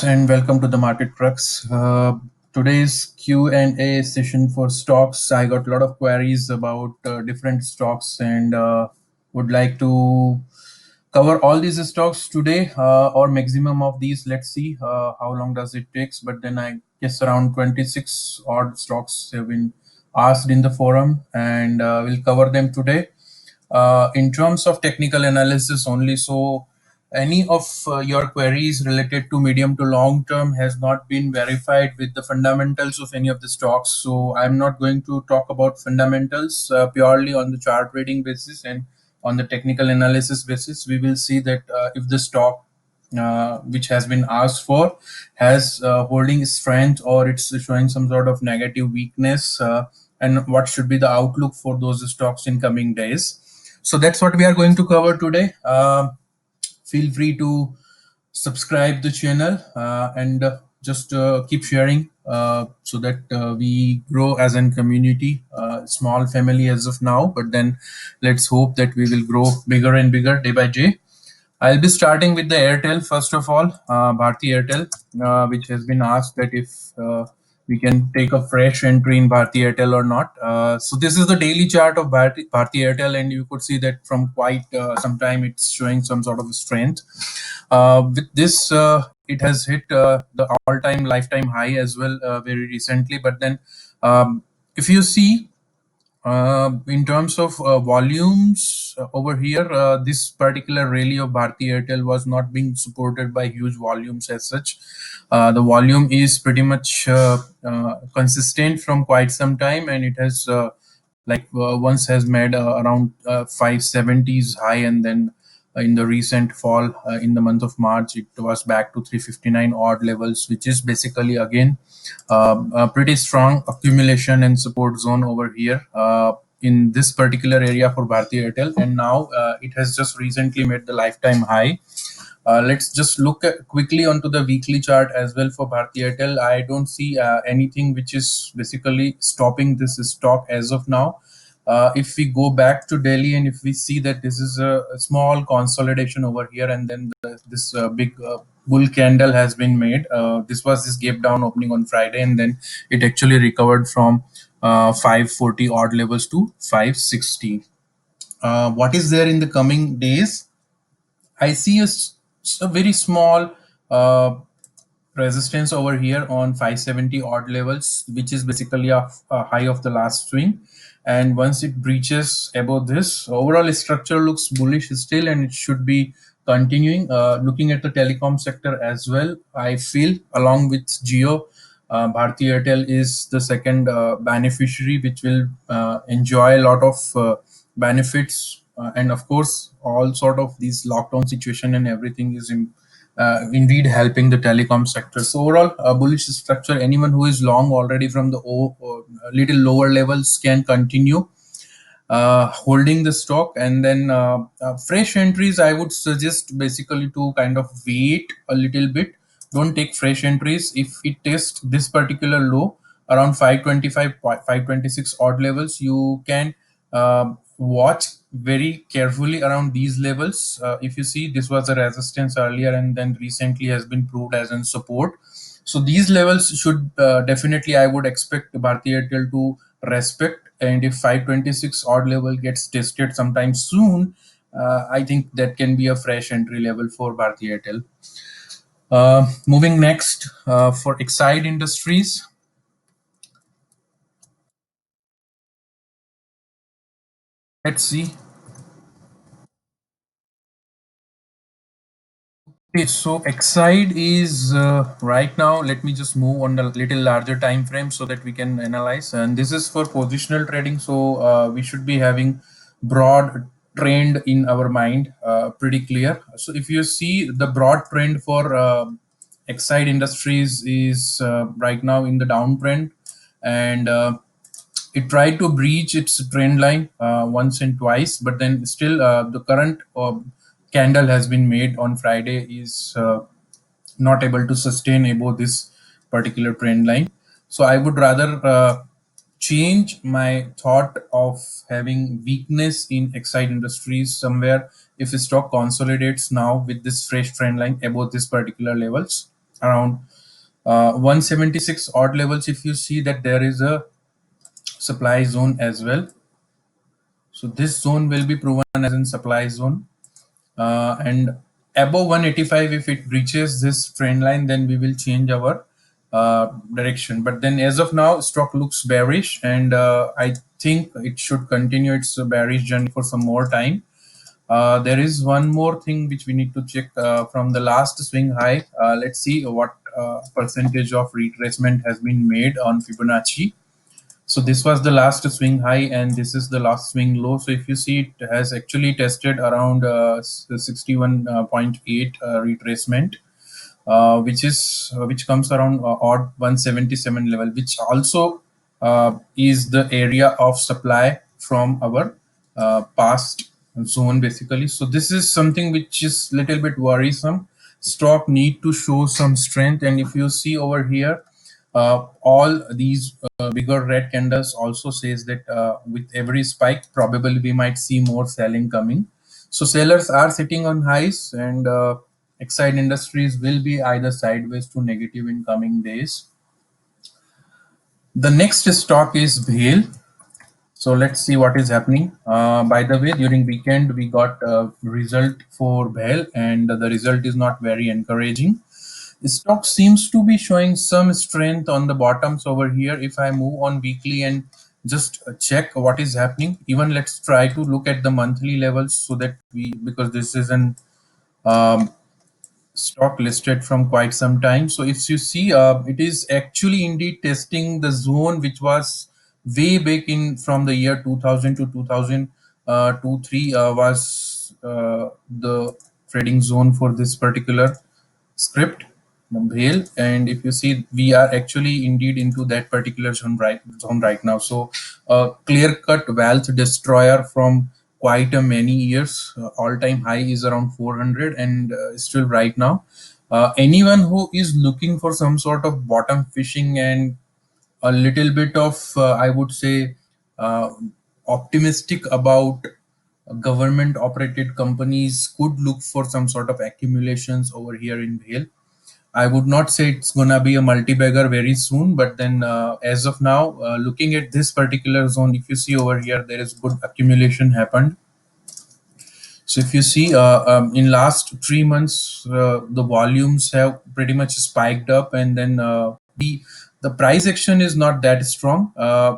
And welcome to the Market Crux. Today's Q&A session for stocks. I got a lot of queries about different stocks and would like to cover all these stocks today or maximum of these. Let's see how long does it takes. But then I guess around 26 odd stocks have been asked in the forum and we'll cover them today. In terms of technical analysis only, so any of your queries related to medium to long term has not been verified with the fundamentals of any of the stocks. So I'm not going to talk about fundamentals purely on the chart trading basis, and on the technical analysis basis we will see that if the stock which has been asked for has holding strength or it's showing some sort of negative weakness, and what should be the outlook for those stocks in coming days. So that's what we are going to cover today. Feel free to subscribe the channel and just keep sharing so that we grow as a community, small family as of now, but then let's hope that we will grow bigger and bigger day by day. I'll be starting with the Airtel first of all, Bharti Airtel, which has been asked that if we can take a fresh entry in Bharti Airtel or not. So this is the daily chart of Bharti Airtel, and you could see that from quite some time it's showing some sort of strength. With this, it has hit the all-time lifetime high as well very recently. But then, if you see in terms of volumes over here, this particular rally of Bharti Airtel was not being supported by huge volumes as such. The volume is pretty much consistent from quite some time, and it has once has made around 570s high, and then in the recent fall in the month of March, it was back to 359 odd levels, which is basically again a pretty strong accumulation and support zone over here in this particular area for Bharti Airtel. And now it has just recently made the lifetime high. Let's just look quickly onto the weekly chart as well for Bharti Airtel. I don't see anything which is basically stopping this stock as of now. If we go back to Delhi and if we see that this is a small consolidation over here, and then this big bull candle has been made. This was this gap down opening on Friday, and then it actually recovered from 540 odd levels to 560. What is there in the coming days? I see a very small resistance over here on 570 odd levels, which is basically a high of the last swing. And once it breaches above this, overall structure looks bullish still, and it should be continuing. Looking at the telecom sector as well, I feel along with Geo, Bharti Airtel is the second beneficiary, which will enjoy a lot of benefits, and of course, all sort of these lockdown situation and everything is indeed helping the telecom sector. So overall, a bullish structure. Anyone who is long already from the little lower levels can continue holding the stock, and then fresh entries I would suggest basically to kind of wait a little bit. Don't take fresh entries if it tests this particular low around 525 526 odd levels. You can watch very carefully around these levels. If you see, this was a resistance earlier and then recently has been proved as in support. So these levels should definitely, I would expect Bharti Airtel to respect. And if 526 odd level gets tested sometime soon, I think that can be a fresh entry level for Bharti Airtel. Moving next for Exide Industries. Let's see. Okay, so Exide is right now. Let me just move on a little larger time frame so that we can analyze. And this is for positional trading. So we should be having broad trend in our mind, pretty clear. So if you see the broad trend for Exide Industries is right now in the downtrend, and it tried to breach its trend line once and twice, but then still the current candle has been made on Friday is not able to sustain above this particular trend line. So I would rather change my thought of having weakness in Exide Industries somewhere if the stock consolidates now with this fresh trend line above this particular levels. around 176 odd levels. If you see that there is a supply zone as well, so this zone will be proven as in supply zone. And above 185, if it reaches this trend line, then we will change our direction. But then as of now, stock looks bearish, and I think it should continue its bearish journey for some more time. There is one more thing which we need to check from the last swing high. Let's see what percentage of retracement has been made on Fibonacci. So this was the last swing high, and this is the last swing low. So if you see, it has actually tested around 61.8 retracement, which comes around odd 177 level, which also is the area of supply from our past zone basically. So this is something which is little bit worrisome. Stock need to show some strength, and if you see over here, all these bigger red candles also says that with every spike probably we might see more selling coming. So sellers are sitting on highs, and Exide Industries will be either sideways to negative in coming days. The next stock is BHEL. So let's see what is happening. By the way, during weekend we got a result for BHEL, and the result is not very encouraging. The stock seems to be showing some strength on the bottoms over here. If I move on weekly and just check what is happening, even let's try to look at the monthly levels, so that we, because this is an um, stock listed from quite some time. So if you see, it is actually indeed testing the zone which was way back in from the year 2000 to 2003 was the trading zone for this particular script BHEL. And if you see, we are actually indeed into that particular zone right now. So clear cut wealth destroyer from quite a many years. All time high is around 400, and still right now, anyone who is looking for some sort of bottom fishing and a little bit of I would say uh, optimistic about government operated companies could look for some sort of accumulations over here in BHEL. I would not say it's gonna be a multi-bagger very soon, but then as of now, looking at this particular zone, if you see over here, there is good accumulation happened. So if you see, in last 3 months, the volumes have pretty much spiked up, and then the price action is not that strong.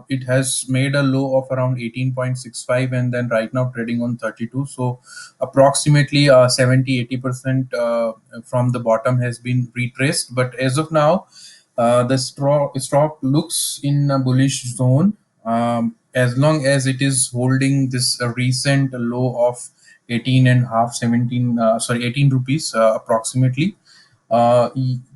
It has made a low of around 18.65, and then right now trading on 32. So approximately 70-80% from the bottom has been retraced. But as of now, the stock looks in a bullish zone, as long as it is holding this recent low of 18 and half 17 sorry 18 rupees approximately.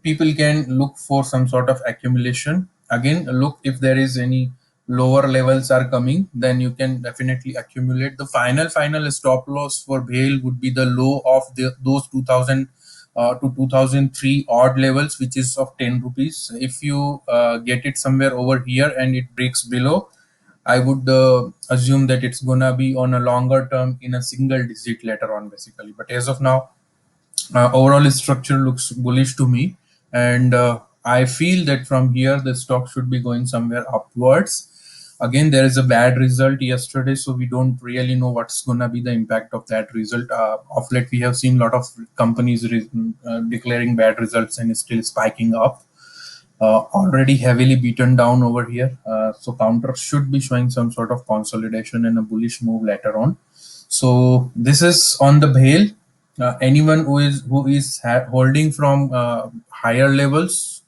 People can look for some sort of accumulation. Again, look, if there is any lower levels are coming, then you can definitely accumulate. The final stop loss for BHEL would be the low of those 2000 to 2003 odd levels, which is of 10 rupees. If you get it somewhere over here and it breaks below, I would assume that it's gonna be on a longer term in a single digit later on, basically. But as of now, overall structure looks bullish to me, and I feel that from here the stock should be going somewhere upwards. Again, there is a bad result yesterday, so we don't really know what's gonna be the impact of that result. Of late, we have seen a lot of companies declaring bad results and still spiking up. Already heavily beaten down over here. So counter should be showing some sort of consolidation and a bullish move later on. So this is on the BHEL. Anyone who is holding from higher levels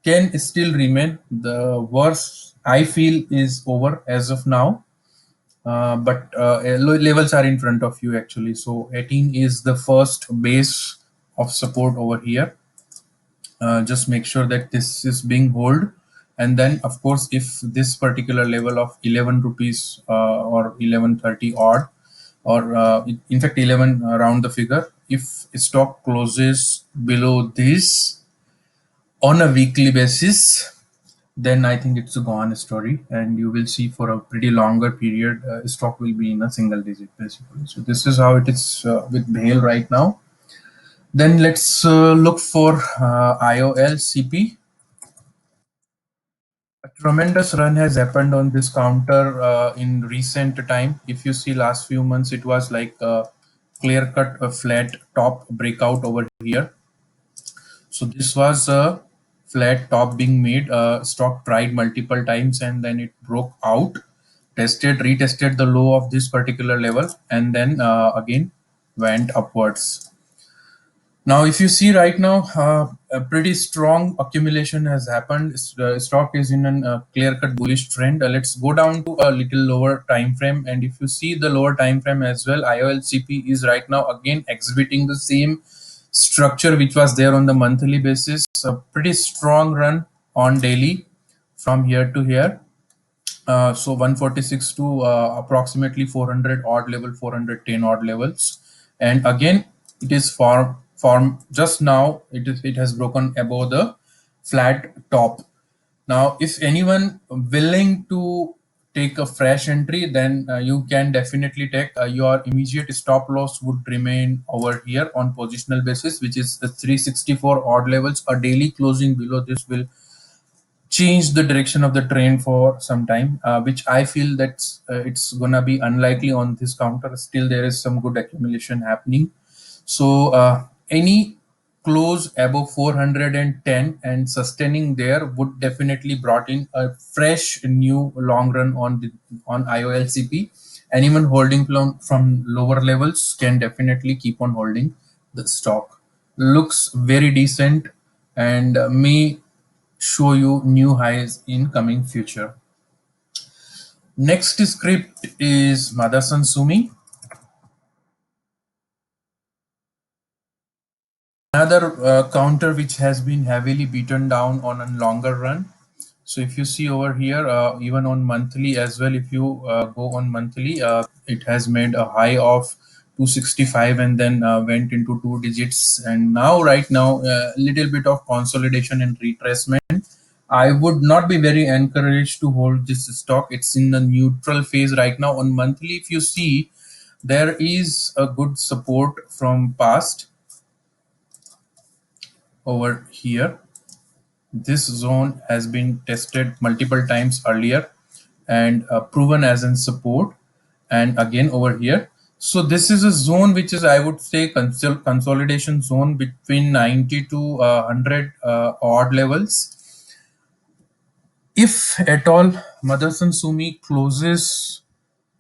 can still remain. The worst I feel is over as of now. But levels are in front of you actually. So 18 is the first base of support over here. Just make sure that this is being hold, and then of course if this particular level of 11 rupees or 11.30 odd, or in fact 11 around the figure, if stock closes below this on a weekly basis, then I think it's a gone story, and you will see for a pretty longer period stock will be in a single digit basically. So this is how it is with BHEL right now. Then let's look for IOLCP. A tremendous run has happened on this counter in recent time. If you see last few months, it was like a clear cut, a flat top breakout over here. So this was a flat top being made. Stock tried multiple times and then it broke out, tested, retested the low of this particular level, and then again went upwards. Now, if you see right now, a pretty strong accumulation has happened. Stock is in a clear-cut bullish trend. Let's go down to a little lower time frame, and if you see the lower time frame as well, IOLCP is right now again exhibiting the same structure which was there on the monthly basis. A pretty strong run on daily from here to here. So 146 to approximately 400 odd level, 410 odd levels, and again it is form just now. It has broken above the flat top. Now, if anyone willing to take a fresh entry, then you can definitely take your immediate stop loss would remain over here on positional basis, which is the 364 odd levels. A daily closing below this will change the direction of the train for some time, which I feel that it's gonna be unlikely on this counter. Still, there is some good accumulation happening. So any close above 410 and sustaining there would definitely brought in a fresh new long run on on IOLCP. Anyone holding from lower levels can definitely keep on holding the stock. Looks very decent and may show you new highs in coming future. Next script is Motherson Sumi. Another counter which has been heavily beaten down on a longer run. So if you see over here, even on monthly as well, if you go on monthly, it has made a high of 265 and then went into two digits. And now, right now, a little bit of consolidation and retracement. I would not be very encouraged to hold this stock. It's in the neutral phase right now. On monthly, if you see, there is a good support from past over here. This zone has been tested multiple times earlier and proven as in support, and again over here. So this is a zone which is, I would say, consolidation zone between 90 to 100 odd levels. If at all Motherson Sumi closes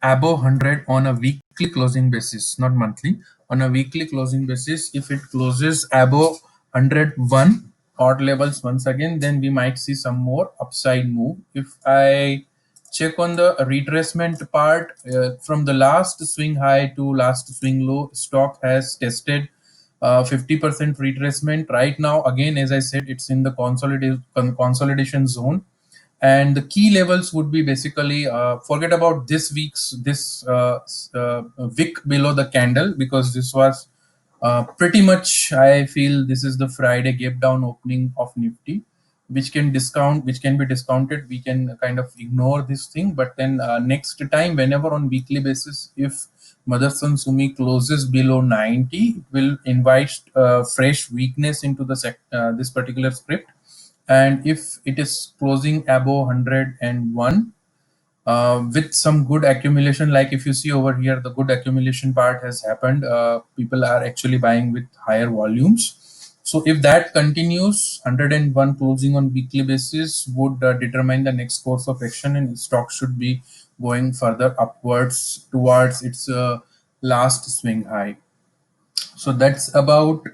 above 100 on a weekly closing basis, not monthly, on a weekly closing basis, if it closes above 101 odd levels once again, then we might see some more upside move. If I check on the retracement part, from the last swing high to last swing low, stock has tested 50% retracement. Right now, again, as I said, it's in the consolidation zone, and the key levels would be basically, forget about this wick below the candle, because this was pretty much, I feel this is the Friday gap down opening of Nifty, which can be discounted. We can kind of ignore this thing, but then next time, whenever on weekly basis, if Motherson Sumi closes below 90, it will invite fresh weakness into this particular script. And if it is closing above 101 with some good accumulation, like if you see over here, the good accumulation part has happened. People are actually buying with higher volumes. So if that continues, 101 closing on weekly basis would determine the next course of action, and stock should be going further upwards towards its last swing high. So that's about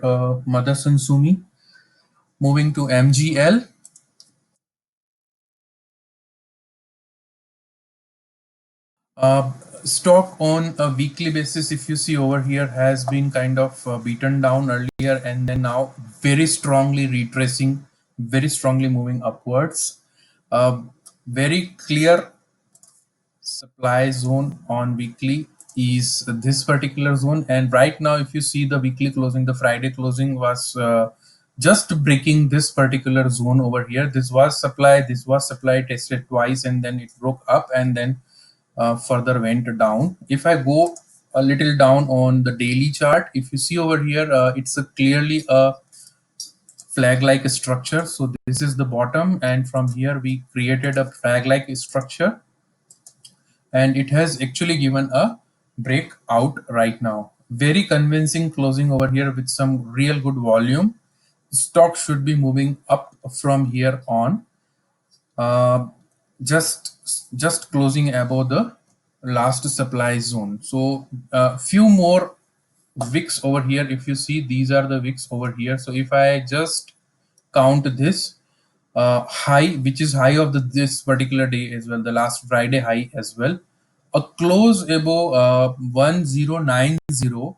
Motherson Sumi. Moving to MGL. Uh, Stock on a weekly basis, if you see over here, has been kind of beaten down earlier and then now very strongly retracing, very strongly moving upwards. Very clear supply zone on weekly is this particular zone. And right now, if you see the weekly closing, the Friday closing was just breaking this particular zone over here. This was supply tested twice and then it broke up and then further went down. If I go a little down on the daily chart. If you see over here, it's a clearly a flag like structure. So this is the bottom, and from here we created a flag like structure, and it has actually given a breakout right now. Very convincing closing over here with some real good volume. Stock should be moving up from here on. uh, just closing above the last supply zone. So few more wicks over here. If you see, these are the wicks over here. So if I just count this high, which is high of this particular day as well, the last Friday high as well, a close above 1090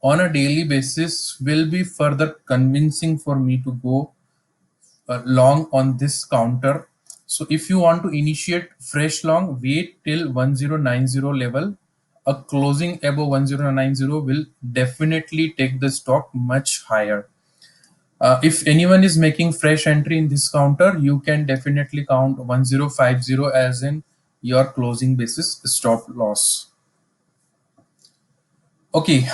on a daily basis will be further convincing for me to go long on this counter. So if you want to initiate fresh long, wait till 1090 level. A closing above 1090 will definitely take the stock much higher. If anyone is making fresh entry in this counter, you can definitely count 1050 as in your closing basis stop loss. Okay,